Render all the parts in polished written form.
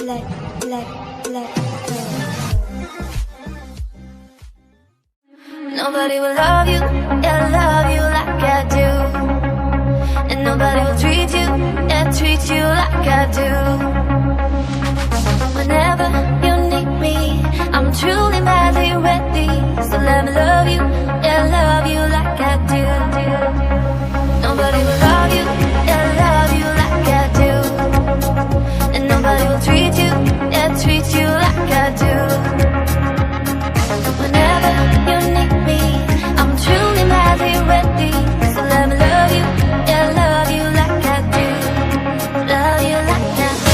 Nobody will love you, yeah, love you like I do. And nobody will treat you, yeah, treat you like I do. Whenever you need me, I'm truly madly ready. So let me love you, yeah, love you like I do. Nobody will love you, yeah, love you like I do. And nobody will treat you, yeah, treat you like I do. Whenever you need me, I'm truly madly ready. So let me love you, yeah, love you like I do. Love you like I do.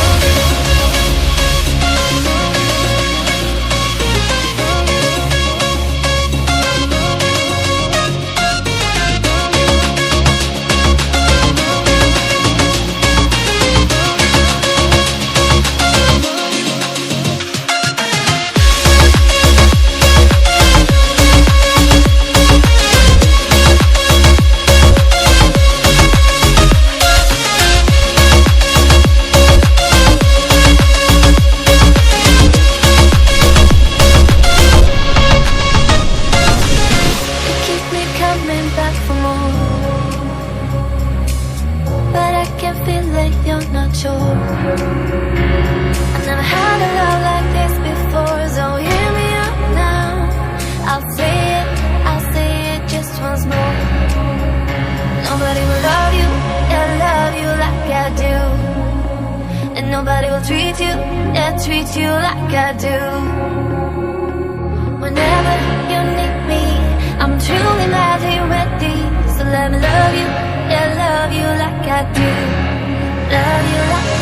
Nobody will treat you, yeah, treat you like I do. Whenever you need me, I'm truly madly ready. So let me love you, yeah, love you like I do. Love you like I do.